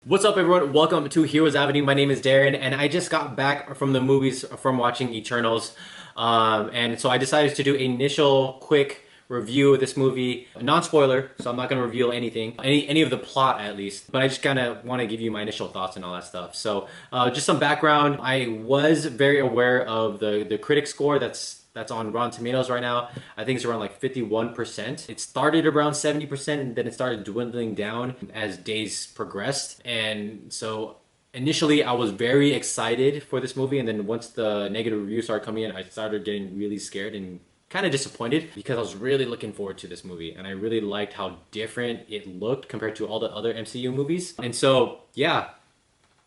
What's up, everyone? Welcome to Heroes Avenue. My name is Darren, and I just got back from the movies from watching Eternals. And so I decided to do an initial quick review of this movie, non-spoiler, so I'm not going to reveal anything, any of the plot at least, but I just kind of want to give you my initial thoughts and all that stuff. So just some background. I was very aware of the critic score that's on Rotten Tomatoes right now. I think it's around like 51%. It started around 70% and then it started dwindling down as days progressed. And so initially I was very excited for this movie, and then once the negative reviews started coming in, I started getting really scared and kind of disappointed because I was really looking forward to this movie and I really liked how different it looked compared to all the other MCU movies. And so, yeah,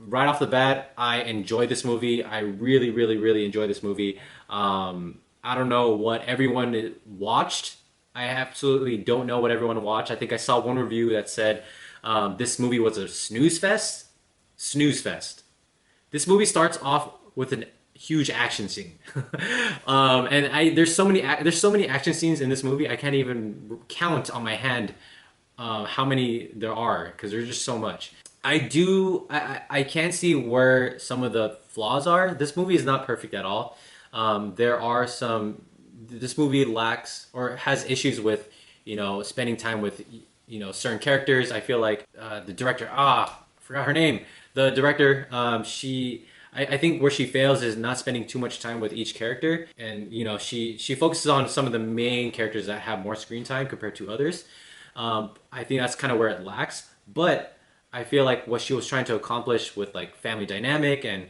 right off the bat, I enjoyed this movie. I really, really, really enjoyed this movie. I don't know what everyone watched. I absolutely don't know what everyone watched. I think I saw one review that said this movie was a snooze fest. Snooze fest. This movie starts off with a huge action scene, and there's so many action scenes in this movie. I can't even count on my hand how many there are because there's just so much. I can see where some of the flaws are. This movie is not perfect at all. There are some. This movie lacks or has issues with, spending time with, certain characters. I feel like the director, I forgot her name. The director, I think where she fails is not spending too much time with each character, and she focuses on some of the main characters that have more screen time compared to others. I think that's kind of where it lacks, but I feel like what she was trying to accomplish with like family dynamic and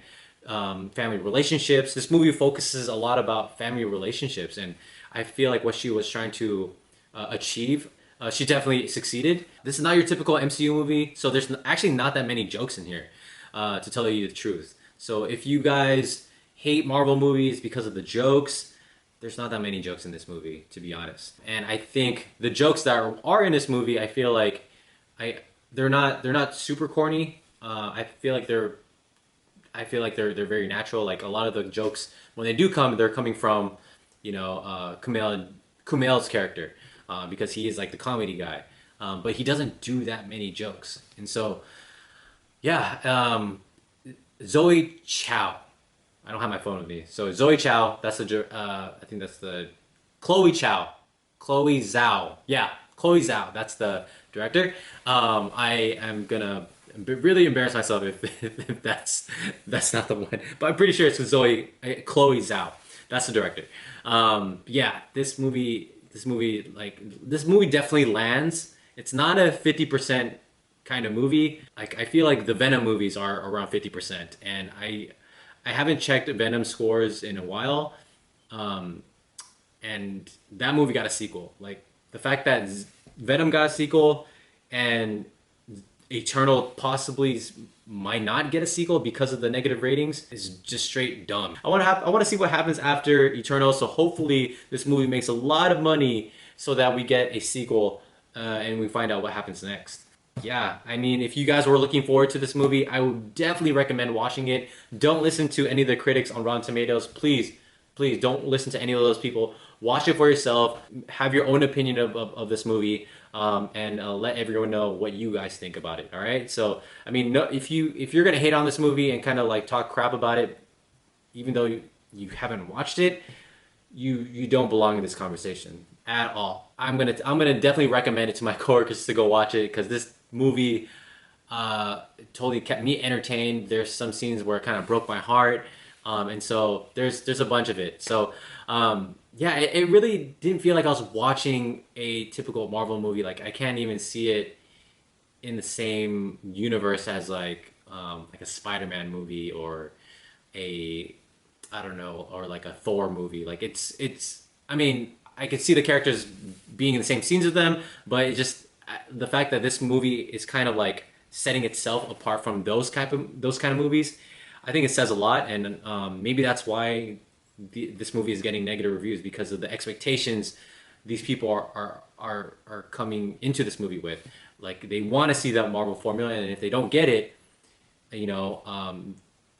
family relationships. This movie focuses a lot about family relationships, and I feel like what she was trying to achieve, she definitely succeeded. This is not your typical MCU movie, so there's actually not that many jokes in here, to tell you the truth. So if you guys hate Marvel movies because of the jokes, there's not that many jokes in this movie, to be honest. And I think the jokes that are in this movie, I feel like they're not super corny. I feel like they're very natural. Like a lot of the jokes when they do come, they're coming from, Kumail's character, because he is like the comedy guy, but he doesn't do that many jokes, and so yeah. Zoe Chow. I don't have my phone with me, so Zoe Chow. I think that's the Chloe Chow, Chloe Zhao. Yeah, Chloe Zhao. That's the director. I am gonna really embarrass myself if that's not the one, but I'm pretty sure it's Chloe Zhao. That's the director. Yeah, this movie definitely lands. It's not a 50% kind of movie. Like I feel like the Venom movies are around 50%, and I haven't checked Venom scores in a while. Um, and that movie got a sequel. Like the fact that Venom got a sequel and Eternal possibly might not get a sequel because of the negative ratings is just straight dumb. I want to see what happens after Eternal. So hopefully this movie makes a lot of money so that we get a sequel, and we find out what happens next. Yeah, I mean, if you guys were looking forward to this movie, I would definitely recommend watching it. Don't listen to any of the critics on Rotten Tomatoes. Please, please don't listen to any of those people. Watch it for yourself. Have your own opinion of this movie, and let everyone know what you guys think about it. All right. So, I mean, no, if you're gonna hate on this movie and kind of like talk crap about it, even though you haven't watched it, you don't belong in this conversation at all. I'm gonna definitely recommend it to my coworkers to go watch it because this movie totally kept me entertained. There's some scenes where it kind of broke my heart, and so there's a bunch of it. So yeah, it really didn't feel like I was watching a typical Marvel movie. Like I can't even see it in the same universe as like a Spider-Man movie or a I don't know, or like a Thor movie. Like it's. I mean, I could see the characters being in the same scenes with them, but it just the fact that this movie is kind of like setting itself apart from those kind of movies. I think it says a lot, and maybe that's why this movie is getting negative reviews because of the expectations these people are coming into this movie with. Like they want to see that Marvel formula, and if they don't get it, you know,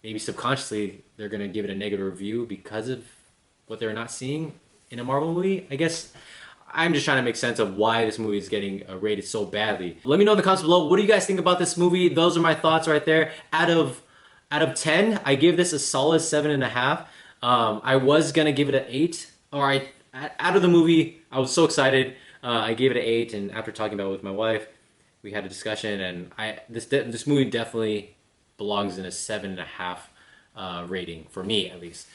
maybe subconsciously they're gonna give it a negative review because of what they're not seeing in a Marvel movie. I guess I'm just trying to make sense of why this movie is getting rated so badly. Let me know in the comments below, what do you guys think about this movie? Those are my thoughts right there. Out of 10, I give this a solid 7.5. I was gonna give it an 8. Out of the movie, I was so excited. I gave it an 8, and after talking about it with my wife, we had a discussion, and this movie definitely belongs in a 7.5 rating for me, at least.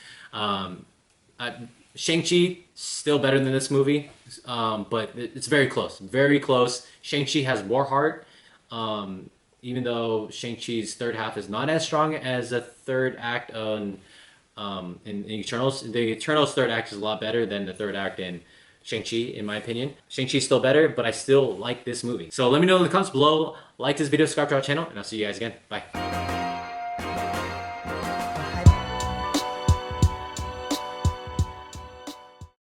Shang-Chi still better than this movie, but it's very close, very close. Shang-Chi has more heart, even though Shang-Chi's third half is not as strong as the third act in Eternals. The Eternals third act is a lot better than the third act in Shang-Chi, in my opinion. Shang-Chi's still better, but I still like this movie. So let me know in the comments below. Like this video, subscribe to our channel, and I'll see you guys again. Bye.